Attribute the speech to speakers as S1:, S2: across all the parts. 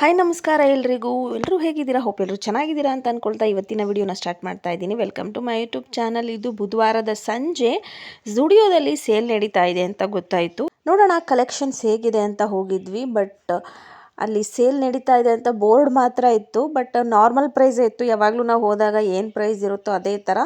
S1: Hi ನಮಸ್ಕಾರ ಎಲ್ಲರೂ ಹೇಗಿದ್ದೀರಾ? ಹೋಪ್ ಎಲ್ಲರೂ ಚೆನ್ನಾಗಿದ್ದೀರಾ ಅಂತ ಅಂದ್ಕೊಳ್ತಾ ಇವತ್ತಿನ ವಿಡಿಯೋನ ಸ್ಟಾರ್ಟ್ ಮಾಡ್ತಾ ಇದ್ದೀನಿ. Welcome to my YouTube channel. ಇದು ಬುಧವಾರದ ಸಂಜೆ ಝುಡಿಯೋದಲ್ಲಿ ಸೇಲ್ ನಡೀತಾ ಇದೆ ಅಂತ ಗೊತ್ತಾಯಿತು. ನೋಡೋಣ ಕಲೆಕ್ಷನ್ಸ್ ಹೇಗಿದೆ ಅಂತ ಹೋಗಿದ್ವಿ. ಬಟ್ ಅಲ್ಲಿ ಸೇಲ್ ನಡೀತಾ ಇದೆ ಅಂತ ಬೋರ್ಡ್ ಮಾತ್ರ ಇತ್ತು. ಬಟ್ ನಾರ್ಮಲ್ ಪ್ರೈಸ್ ಇತ್ತು. ಯಾವಾಗಲೂ ನಾವು ಹೋದಾಗ ಏನು ಪ್ರೈಸ್ ಇರುತ್ತೋ ಅದೇ ಥರ.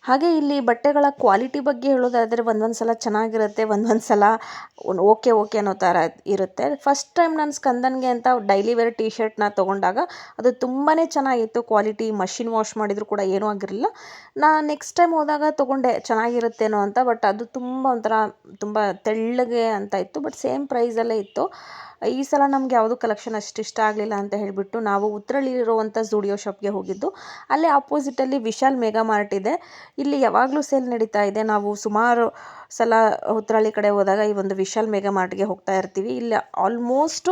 S1: ಹಾಗೆ ಇಲ್ಲಿ ಬಟ್ಟೆಗಳ ಕ್ವಾಲಿಟಿ ಬಗ್ಗೆ ಹೇಳೋದಾದರೆ ಒಂದೊಂದು ಸಲ ಚೆನ್ನಾಗಿರುತ್ತೆ, ಒಂದೊಂದು ಸಲ ಓಕೆ ಅನ್ನೋ ಥರ ಇರುತ್ತೆ. ಫಸ್ಟ್ ಟೈಮ್ ನಾನು ಸ್ಕಂದನ್ಗೆ ಅಂತ ಡೈಲಿ ವೇರ್ ಟಿ ಶರ್ಟ್ನ ತೊಗೊಂಡಾಗ ಅದು ತುಂಬಾ ಚೆನ್ನಾಗಿತ್ತು. ಕ್ವಾಲಿಟಿ ಮಷಿನ್ ವಾಶ್ ಮಾಡಿದರೂ ಕೂಡ ಏನೂ ಆಗಿರಲಿಲ್ಲ. ನಾನು ನೆಕ್ಸ್ಟ್ ಟೈಮ್ ಹೋದಾಗ ತೊಗೊಂಡೆ ಚೆನ್ನಾಗಿರುತ್ತೇನೋ ಅಂತ. ಬಟ್ ಅದು ತುಂಬ ತೆಳ್ಳಗೆ ಅಂತ ಇತ್ತು. ಬಟ್ ಸೇಮ್ ಪ್ರೈಸಲ್ಲೇ ಇತ್ತು. ಈ ಸಲ ನಮ್ಗೆ ಯಾವುದು ಕಲೆಕ್ಷನ್ ಅಷ್ಟು ಇಷ್ಟ ಆಗಲಿಲ್ಲ ಅಂತ ಹೇಳಿಬಿಟ್ಟು ನಾವು ಉತ್ತರಳ್ಳಿರುವಂಥ ಝುಡಿಯೋ ಶಾಪ್ಗೆ ಹೋಗಿದ್ದು. ಅಲ್ಲೇ ಆಪೋಸಿಟಲ್ಲಿ ವಿಶಾಲ್ ಮೆಗಾ ಮಾರ್ಟ್ ಇದೆ. ಇಲ್ಲಿ ಯಾವಾಗಲೂ ಸೇಲ್ ನಡೀತಾ ಇದೆ. ನಾವು ಸುಮಾರು ಸಲ ಉತ್ತರಳ್ಳಿ ಕಡೆ ಹೋದಾಗ ಈ ಒಂದು ವಿಶಾಲ್ ಮೆಗಾ ಮಾರ್ಟ್ಗೆ ಹೋಗ್ತಾ ಇರ್ತೀವಿ. ಇಲ್ಲಿ ಆಲ್ಮೋಸ್ಟ್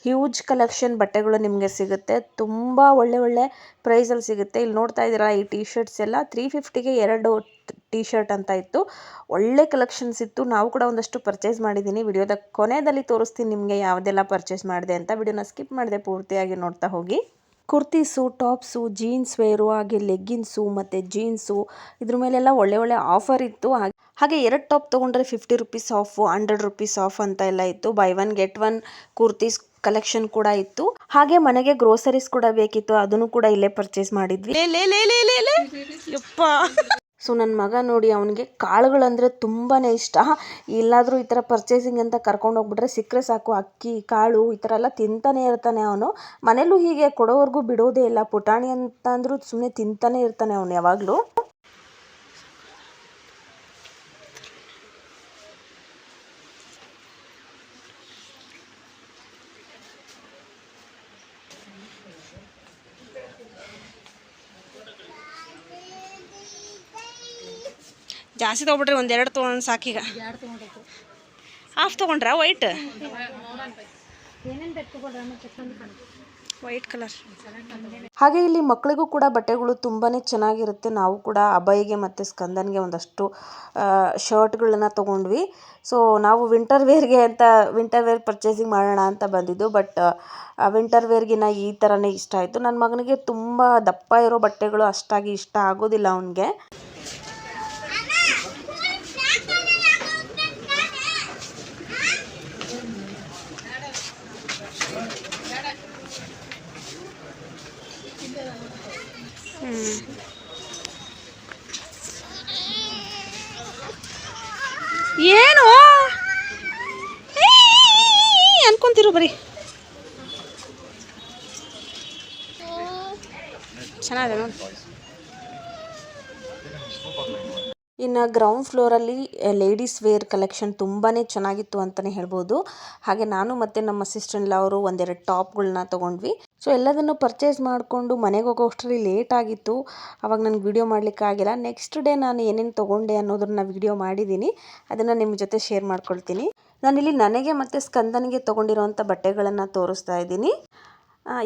S1: ಹ್ಯೂಜ್ ಕಲೆಕ್ಷನ್ ಬಟ್ಟೆಗಳು ನಿಮಗೆ ಸಿಗುತ್ತೆ. ತುಂಬ ಒಳ್ಳೆ ಪ್ರೈಸಲ್ಲಿ ಸಿಗುತ್ತೆ. ಇಲ್ಲಿ ನೋಡ್ತಾ ಇದ್ದೀರಾ ಈ ಟಿ ಶರ್ಟ್ಸ್ ಎಲ್ಲ 350ಗೆ 2 ಟಿ ಶರ್ಟ್ ಅಂತ ಇತ್ತು. ಒಳ್ಳೆ ಕಲೆಕ್ಷನ್ಸ್ ಇತ್ತು. ನಾವು ಕೂಡ ಒಂದಷ್ಟು ಪರ್ಚೇಸ್ ಮಾಡಿದ್ದೀನಿ. ವಿಡಿಯೋದ ಕೊನೆಯಲ್ಲಿ ತೋರಿಸ್ತೀನಿ ನಿಮಗೆ ಯಾವುದೆಲ್ಲ ಪರ್ಚೇಸ್ ಮಾಡಿದೆ ಅಂತ. ವಿಡಿಯೋನ ಸ್ಕಿಪ್ ಮಾಡಿದೆ, ಪೂರ್ತಿಯಾಗಿ ನೋಡ್ತಾ ಹೋಗಿ. ಕುರ್ತೀಸು, ಟಾಪ್ಸು, ಜೀನ್ಸ್ ವೇರು, ಹಾಗೆ ಲೆಗ್ಗಿನ್ಸು ಮತ್ತು ಜೀನ್ಸು ಇದ್ರ ಮೇಲೆಲ್ಲ ಒಳ್ಳೆ ಆಫರ್ ಇತ್ತು. ಹಾಗೆ 2 ಟಾಪ್ ತೊಗೊಂಡ್ರೆ 50 ರುಪೀಸ್ ಆಫ್, 100 ರುಪೀಸ್ ಆಫ್ ಅಂತ ಎಲ್ಲ ಇತ್ತು. ಬೈ 1 ಗೆಟ್ 1 ಕುರ್ತೀಸ್ ಕಲೆಕ್ಷನ್ ಕೂಡ ಇತ್ತು. ಹಾಗೆ ಮನೆಗೆ ಗ್ರೋಸರೀಸ್ ಕೂಡ ಬೇಕಿತ್ತು, ಅದನ್ನು ಕೂಡ ಇಲ್ಲೇ ಪರ್ಚೇಸ್ ಮಾಡಿದ್ವಿ. ಸೊ ನನ್ನ ಮಗ ನೋಡಿ, ಅವನಿಗೆ ಕಾಳುಗಳಂದರೆ ತುಂಬಾ ಇಷ್ಟ. ಎಲ್ಲಾದರೂ ಈ ಥರ ಪರ್ಚೇಸಿಂಗ್ ಅಂತ ಕರ್ಕೊಂಡು ಹೋಗ್ಬಿಟ್ರೆ ಸಿಕ್ಕರೆ ಸಾಕು, ಅಕ್ಕಿ ಕಾಳು ಈ ಥರ ಎಲ್ಲ ತಿಂತಾನೆ ಇರ್ತಾನೆ ಅವನು. ಮನೇಲೂ ಹೀಗೆ ಕೊಡೋವರೆಗೂ ಬಿಡೋದೇ ಇಲ್ಲ. ಪುಟಾಣಿ ಅಂತ ಅಂದರೂ ಸುಮ್ಮನೆ ತಿಂತಾನೆ ಇರ್ತಾನೆ ಅವನು ಯಾವಾಗಲೂ. ಜಾಸ್ತಿ ತೊಗೊಬಿಟ್ರೆ 1-2 ತೊಗೊಂಡು ಸಾಕೀಗ. ಹಾಫ್ ತೊಗೊಂಡ್ರಾ? White colour. ಹಾಗೆ ಇಲ್ಲಿ ಮಕ್ಕಳಿಗೂ ಕೂಡ ಬಟ್ಟೆಗಳು ತುಂಬಾ ಚೆನ್ನಾಗಿರುತ್ತೆ. ನಾವು ಕೂಡ ಅಭಯ್ಗೆ ಮತ್ತು ಸ್ಕಂದನ್ಗೆ ಒಂದಷ್ಟು ಶರ್ಟ್ಗಳನ್ನ ತೊಗೊಂಡ್ವಿ. ಸೊ ನಾವು ವಿಂಟರ್ ವೇರ್ ಪರ್ಚೇಸಿಂಗ್ ಮಾಡೋಣ ಅಂತ ಬಂದಿದ್ದು. ಬಟ್ ವಿಂಟರ್ ವೇರ್ಗಿನ ಈ ಥರನೇ ಇಷ್ಟ ಆಯಿತು. ನನ್ನ ಮಗನಿಗೆ ತುಂಬ ದಪ್ಪ ಇರೋ ಬಟ್ಟೆಗಳು ಅಷ್ಟಾಗಿ ಇಷ್ಟ ಆಗೋದಿಲ್ಲ ಅವನಿಗೆ. ಏನು ಅನ್ಕೊಂತಿರು ಬರೀ ಚೆನ್ನಾಗಿದೆ ನೋಡಿ. ಇನ್ನು ಗ್ರೌಂಡ್ ಫ್ಲೋರಲ್ಲಿ ಲೇಡೀಸ್ ವೇರ್ ಕಲೆಕ್ಷನ್ ತುಂಬಾ ಚೆನ್ನಾಗಿತ್ತು ಅಂತಲೇ ಹೇಳ್ಬೋದು. ಹಾಗೆ ನಾನು ಮತ್ತು ನಮ್ಮ ಸಿಸ್ಟರ್ ಅವರು 1-2 ಟಾಪ್ಗಳನ್ನ ತೊಗೊಂಡ್ವಿ. ಸೊ ಎಲ್ಲದನ್ನು ಪರ್ಚೇಸ್ ಮಾಡಿಕೊಂಡು ಮನೆಗೆ ಹೋಗೋಷ್ಟರಲ್ಲಿ ಲೇಟ್ ಆಗಿತ್ತು. ಆವಾಗ ನನಗೆ ವಿಡಿಯೋ ಮಾಡಲಿಕ್ಕಾಗಿಲ್ಲ. ನೆಕ್ಸ್ಟ್ ಡೇ ನಾನು ಏನೇನು ತೊಗೊಂಡೆ ಅನ್ನೋದನ್ನ ವಿಡಿಯೋ ಮಾಡಿದ್ದೀನಿ. ಅದನ್ನು ನಿಮ್ಮ ಜೊತೆ ಶೇರ್ ಮಾಡ್ಕೊಳ್ತೀನಿ. ನಾನಿಲ್ಲಿ ನನಗೆ ಮತ್ತು ಸ್ಕಂದನಿಗೆ ತೊಗೊಂಡಿರೋವಂಥ ಬಟ್ಟೆಗಳನ್ನು ತೋರಿಸ್ತಾ ಇದ್ದೀನಿ.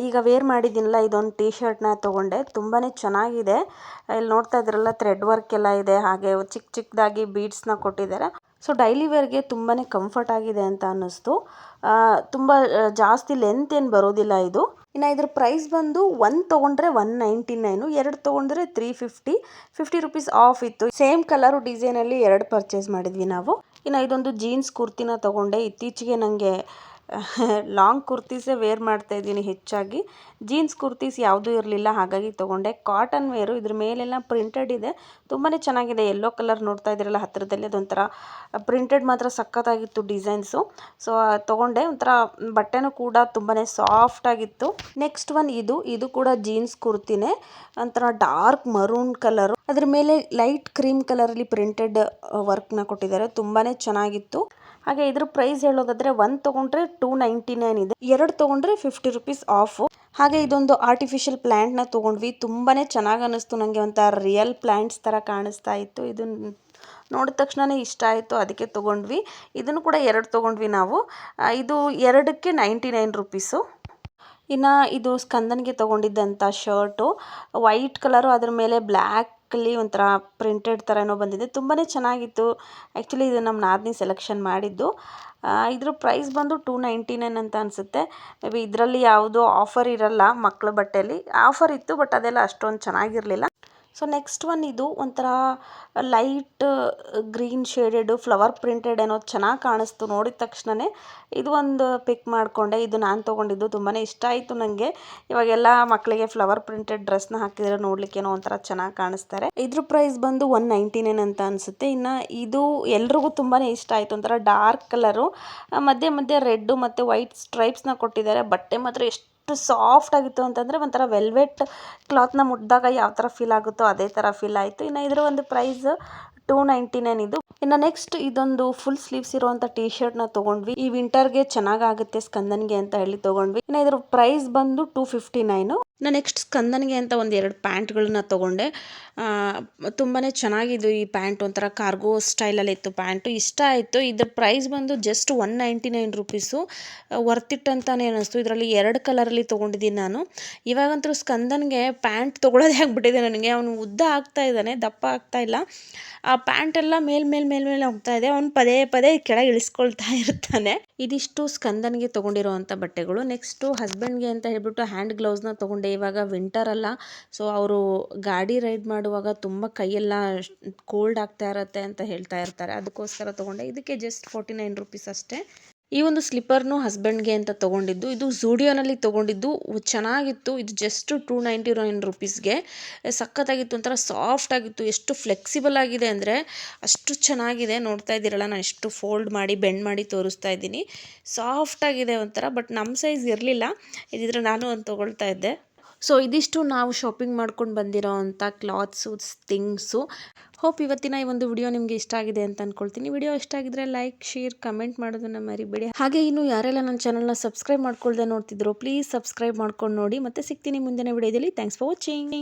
S1: ಈಗ ವೇರ್ ಮಾಡಿದ್ದೀನಲ್ಲ, ಇದೊಂದು ಟಿ ಶರ್ಟ್ನ ತೊಗೊಂಡೆ. ತುಂಬಾ ಚೆನ್ನಾಗಿದೆ. ಇಲ್ಲಿ ನೋಡ್ತಾ ಇದ್ರಲ್ಲ, ಥ್ರೆಡ್ ವರ್ಕ್ ಎಲ್ಲ ಇದೆ. ಹಾಗೆ ಚಿಕ್ಕದಾಗಿ ಬೀಡ್ಸ್ನ ಕೊಟ್ಟಿದ್ದಾರೆ. ಸೊ ಡೈಲಿ ವೇರ್ಗೆ ತುಂಬಾ ಕಂಫರ್ಟ್ ಆಗಿದೆ ಅಂತ ಅನ್ನಿಸ್ತು. ತುಂಬ ಜಾಸ್ತಿ ಲೆಂತ್ ಏನು ಬರೋದಿಲ್ಲ ಇದು. ಇನ್ನು ಇದ್ರ ಪ್ರೈಸ್ ಬಂದು 1 ತೊಗೊಂಡ್ರೆ 199, 2 ತೊಗೊಂಡ್ರೆ 350, 50 ರುಪೀಸ್ ಆಫ್ ಇತ್ತು. ಸೇಮ್ ಕಲರು ಡಿಸೈನಲ್ಲಿ 2 ಪರ್ಚೇಸ್ ಮಾಡಿದ್ವಿ ನಾವು. ಇನ್ನು ಇದೊಂದು ಜೀನ್ಸ್ ಕುರ್ತಿನ ತೊಗೊಂಡೆ. ಇತ್ತೀಚೆಗೆ ನನಗೆ ಲಾಂಗ್ ಕುರ್ತೀಸೇ ವೇರ್ ಮಾಡ್ತಾ ಇದ್ದೀನಿ ಹೆಚ್ಚಾಗಿ. ಜೀನ್ಸ್ ಕುರ್ತೀಸ್ ಯಾವುದೂ ಇರಲಿಲ್ಲ, ಹಾಗಾಗಿ ತೊಗೊಂಡೆ. ಕಾಟನ್ ವೇರು, ಇದ್ರ ಮೇಲೆಲ್ಲ ಪ್ರಿಂಟೆಡ್ ಇದೆ, ತುಂಬಾ ಚೆನ್ನಾಗಿದೆ. ಯೆಲ್ಲೋ ಕಲರ್ ನೋಡ್ತಾ ಇದ್ದೀರಲ್ಲ ಹತ್ತಿರದಲ್ಲಿ, ಅದೊಂಥರ ಪ್ರಿಂಟೆಡ್ ಮಾತ್ರ ಸಖತ್ತಾಗಿತ್ತು ಡಿಸೈನ್ಸು. ಸೊ ತೊಗೊಂಡೆ. ಒಂಥರ ಬಟ್ಟೆನೂ ಕೂಡ ತುಂಬಾ ಸಾಫ್ಟ್ ಆಗಿತ್ತು. ನೆಕ್ಸ್ಟ್ ಒನ್ ಇದು ಕೂಡ ಜೀನ್ಸ್ ಕುರ್ತಿನೇ, ಒಂಥರ ಡಾರ್ಕ್ ಮರೂನ್ ಕಲರು, ಅದ್ರ ಮೇಲೆ ಲೈಟ್ ಕ್ರೀಮ್ ಕಲರಲ್ಲಿ ಪ್ರಿಂಟೆಡ್ ವರ್ಕ್ನ ಕೊಟ್ಟಿದ್ದಾರೆ, ತುಂಬಾ ಚೆನ್ನಾಗಿತ್ತು. ಹಾಗೆ ಇದ್ರ ಪ್ರೈಸ್ ಹೇಳೋದಾದ್ರೆ ಒಂದು ತೊಗೊಂಡ್ರೆ 299 ಇದೆ, ಎರಡು ತೊಗೊಂಡ್ರೆ 50 ರೂಪೀಸ್ ಆಫು. ಹಾಗೆ ಇದೊಂದು ಆರ್ಟಿಫಿಷಿಯಲ್ ಪ್ಲ್ಯಾಂಟ್ನ ತೊಗೊಂಡ್ವಿ, ತುಂಬಾ ಚೆನ್ನಾಗಿ ಅನ್ನಿಸ್ತು ನನಗೆ. ಒಂಥರ ರಿಯಲ್ ಪ್ಲ್ಯಾಂಟ್ಸ್ ಥರ ಕಾಣಿಸ್ತಾ ಇತ್ತು. ಇದನ್ನು ನೋಡಿದ ತಕ್ಷಣವೇ ಇಷ್ಟ ಆಯಿತು, ಅದಕ್ಕೆ ತೊಗೊಂಡ್ವಿ. ಇದನ್ನು ಕೂಡ ಎರಡು ತೊಗೊಂಡ್ವಿ ನಾವು. ಇದು ಎರಡಕ್ಕೆ 99 ರೂಪೀಸು. ಇನ್ನು ಇದು ಸ್ಕಂದನಿಗೆ ತೊಗೊಂಡಿದ್ದಂಥ ಶರ್ಟು, ವೈಟ್ ಕಲರು, ಅದ್ರ ಮೇಲೆ ಬ್ಲ್ಯಾಕಲ್ಲಿ ಒಂಥರ ಪ್ರಿಂಟೆಡ್ ಥರ ಏನೋ ಬಂದಿದೆ, ತುಂಬಾ ಚೆನ್ನಾಗಿತ್ತು. ಆ್ಯಕ್ಚುಲಿ ಇದು ನಮ್ಮ ನಾದಿನಿ ಸೆಲೆಕ್ಷನ್ ಮಾಡಿದ್ದು. ಇದ್ರ ಪ್ರೈಸ್ ಬಂದು 299 ಅಂತ ಅನಿಸುತ್ತೆ. ಮೇ ಬಿ ಇದರಲ್ಲಿ ಯಾವುದೋ ಆಫರ್ ಇರಲ್ಲ, ಮಕ್ಕಳ ಬಟ್ಟೆಯಲ್ಲಿ ಆಫರ್ ಇತ್ತು, ಬಟ್ ಅದೆಲ್ಲ ಅಷ್ಟೊಂದು ಚೆನ್ನಾಗಿರಲಿಲ್ಲ. ಸೊ ನೆಕ್ಸ್ಟ್ ಒನ್ ಇದು ಒಂಥರ ಲೈಟ್ ಗ್ರೀನ್ ಶೇಡೆಡು ಫ್ಲವರ್ ಪ್ರಿಂಟೆಡ್ ಏನೋ ಚೆನ್ನಾಗಿ ಕಾಣಿಸ್ತು ನೋಡಿದ ತಕ್ಷಣವೇ. ಇದು ಒಂದು ಪಿಕ್ ಮಾಡಿಕೊಂಡೆ. ಇದು ನಾನು ತೊಗೊಂಡಿದ್ದು, ತುಂಬಾ ಇಷ್ಟ ಆಯಿತು ನನಗೆ. ಇವಾಗೆಲ್ಲ ಮಕ್ಕಳಿಗೆ ಫ್ಲವರ್ ಪ್ರಿಂಟೆಡ್ ಡ್ರೆಸ್ನ ಹಾಕಿದ್ರೆ ನೋಡ್ಲಿಕ್ಕೆ ಏನೋ ಒಂಥರ ಚೆನ್ನಾಗಿ ಕಾಣಿಸ್ತಾರೆ. ಇದ್ರ ಪ್ರೈಸ್ ಬಂದು 199 ಅಂತ ಅನಿಸುತ್ತೆ. ಇನ್ನು ಇದು ಎಲ್ರಿಗೂ ತುಂಬಾ ಇಷ್ಟ ಆಯಿತು, ಒಂಥರ ಡಾರ್ಕ್ ಕಲರು, ಮಧ್ಯೆ ಮಧ್ಯೆ ರೆಡ್ಡು ಮತ್ತು ವೈಟ್ ಸ್ಟ್ರೈಪ್ಸ್ನ ಕೊಟ್ಟಿದ್ದಾರೆ. ಬಟ್ಟೆ ಮಾತ್ರ ಎಷ್ಟು ಸಾಫ್ಟ್ ಆಗಿತ್ತು ಅಂತಂದರೆ, ಒಂಥರ ವೆಲ್ವೆಟ್ ಕ್ಲಾತ್ನ ಮುಟ್ಟಿದಾಗ ಯಾವ ಥರ ಫೀಲ್ ಆಗುತ್ತೋ ಅದೇ ಥರ ಫೀಲ್ ಆಯಿತು. ಇನ್ನು ಇದರ ಒಂದು ಪ್ರೈಸ್ 299 ಇದು. ಇನ್ನು ನೆಕ್ಸ್ಟ್ ಇದೊಂದು ಫುಲ್ ಸ್ಲೀವ್ಸ್ ಇರುವಂಥ ಟೀ ಶರ್ಟ್ನ ತೊಗೊಂಡ್ವಿ. ಈ ವಿಂಟರ್ಗೆ ಚೆನ್ನಾಗಾಗುತ್ತೆ ಸ್ಕಂದನ್ಗೆ ಅಂತ ಹೇಳಿ ತೊಗೊಂಡ್ವಿ. ಇನ್ನು ಇದ್ರ ಪ್ರೈಸ್ ಬಂದು 259. ನಾನು ನೆಕ್ಸ್ಟ್ ಸ್ಕಂದನ್ಗೆ ಅಂತ ಒಂದು ಎರಡು ಪ್ಯಾಂಟ್ಗಳನ್ನ ತೊಗೊಂಡೆ. ತುಂಬಾ ಚೆನ್ನಾಗಿದ್ದು ಈ ಪ್ಯಾಂಟ್, ಒಂಥರ ಕಾರ್ಗೋ ಸ್ಟೈಲಲ್ಲಿ ಇತ್ತು ಪ್ಯಾಂಟು, ಇಷ್ಟ ಆಯಿತು. ಇದ್ರ ಪ್ರೈಸ್ ಬಂದು ಜಸ್ಟ್ 199 ರೂಪೀಸು. ವರ್ತಿಟ್ ಅಂತಾನೆ ಅನ್ನಿಸ್ತು. ಇದರಲ್ಲಿ ಎರಡು ಕಲರಲ್ಲಿ ತೊಗೊಂಡಿದ್ದೀನಿ ನಾನು. ಇವಾಗಂತೂ ಸ್ಕಂದನ್ಗೆ ಪ್ಯಾಂಟ್ ತೊಗೊಳ್ಳೋದೇ ಆಗ್ಬಿಟ್ಟಿದೆ ನನಗೆ. ಅವನು ಉದ್ದ ಆಗ್ತಾ ಇದ್ದಾನೆ, ದಪ್ಪ ಆಗ್ತಾ ಇಲ್ಲ. ಆ ಪ್ಯಾಂಟೆಲ್ಲ ಮೇಲೆ ಹೋಗ್ತಾ ಇದೆ, ಅವನು ಪದೇ ಪದೇ ಕೆಳಗೆ ಇಳಿಸ್ಕೊಳ್ತಾ ಇರ್ತಾನೆ. ಇದಿಷ್ಟು ಸ್ಕಂದನ್ಗೆ ತೊಗೊಂಡಿರೋವಂಥ ಬಟ್ಟೆಗಳು. ನೆಕ್ಸ್ಟು ಹಸ್ಬೆಂಡ್ಗೆ ಅಂತ ಹೇಳ್ಬಿಟ್ಟು ಹ್ಯಾಂಡ್ ಗ್ಲೌಸ್ನ ತೊಗೊಂಡೆ. ಇವಾಗ ವಿಂಟರ್ ಅಲ್ಲ, ಸೊ ಅವರು ಗಾಡಿ ರೈಡ್ ಮಾಡುವಾಗ ತುಂಬ ಕೈಯೆಲ್ಲ ಕೋಲ್ಡ್ ಆಗ್ತಾ ಇರತ್ತೆ ಅಂತ ಹೇಳ್ತಾ ಇರ್ತಾರೆ, ಅದಕ್ಕೋಸ್ಕರ ತೊಗೊಂಡೆ. ಇದಕ್ಕೆ ಜಸ್ಟ್ 49 ರೂಪೀಸ್ ಅಷ್ಟೇ. ಈ ಒಂದು ಸ್ಲಿಪ್ಪರ್ನು ಹಸ್ಬೆಂಡ್ಗೆ ಅಂತ ತೊಗೊಂಡಿದ್ದು. ಇದು ಝೂಡಿಯೋನಲ್ಲಿ ತೊಗೊಂಡಿದ್ದು, ಚೆನ್ನಾಗಿತ್ತು. ಇದು ಜಸ್ಟ್ 299 ರೂಪೀಸ್ಗೆ. ಸಖತ್ತಾಗಿತ್ತು, ಒಂಥರ ಸಾಫ್ಟ್ ಆಗಿತ್ತು. ಎಷ್ಟು ಫ್ಲೆಕ್ಸಿಬಲ್ ಆಗಿದೆ ಅಂದರೆ ಅಷ್ಟು ಚೆನ್ನಾಗಿದೆ. ನೋಡ್ತಾ ಇದ್ದೀರಲ್ಲ, ನಾನು ಎಷ್ಟು ಫೋಲ್ಡ್ ಮಾಡಿ ಬೆಂಡ್ ಮಾಡಿ ತೋರಿಸ್ತಾ ಇದ್ದೀನಿ. ಸಾಫ್ಟ್ ಆಗಿದೆ ಒಂಥರ, ಬಟ್ ನಮ್ಮ ಸೈಜ್ ಇರಲಿಲ್ಲ, ಇದಿದ್ರೆ ನಾನು ಒಂದು ತೊಗೊಳ್ತಾ ಇದ್ದೆ. ಸೊ ಇದಿಷ್ಟು ನಾವು ಶಾಪಿಂಗ್ ಮಾಡ್ಕೊಂಡು ಬಂದಿರೋ ಅಂಥ ಕ್ಲಾತ್ಸು, ಥಿಂಗ್ಸು. ಹೋಪ್ ಇವತ್ತಿನ ಈ ಒಂದು ವಿಡಿಯೋ ನಿಮಗೆ ಇಷ್ಟ ಆಗಿದೆ ಅಂತ ಅಂದ್ಕೊಳ್ತೀನಿ. ವಿಡಿಯೋ ಇಷ್ಟ ಆಗಿದ್ರೆ ಲೈಕ್, ಶೇರ್, ಕಮೆಂಟ್ ಮಾಡೋದನ್ನು ಮರಿಬೇಡಿ. ಹಾಗೆ ಇನ್ನು ಯಾರೆಲ್ಲ ನನ್ನ ಚಾನಲ್ನ ಸಬ್ಸ್ಕ್ರೈಬ್ ಮಾಡ್ಕೊಳ್ದೆ ನೋಡ್ತಿದ್ರು, ಪ್ಲೀಸ್ ಸಬ್ಸ್ಕ್ರೈಬ್ ಮಾಡ್ಕೊಂಡು ನೋಡಿ. ಮತ್ತೆ ಸಿಗ್ತೀನಿ ಮುಂದಿನ ವಿಡಿಯೋದಲ್ಲಿ. Thanks for watching.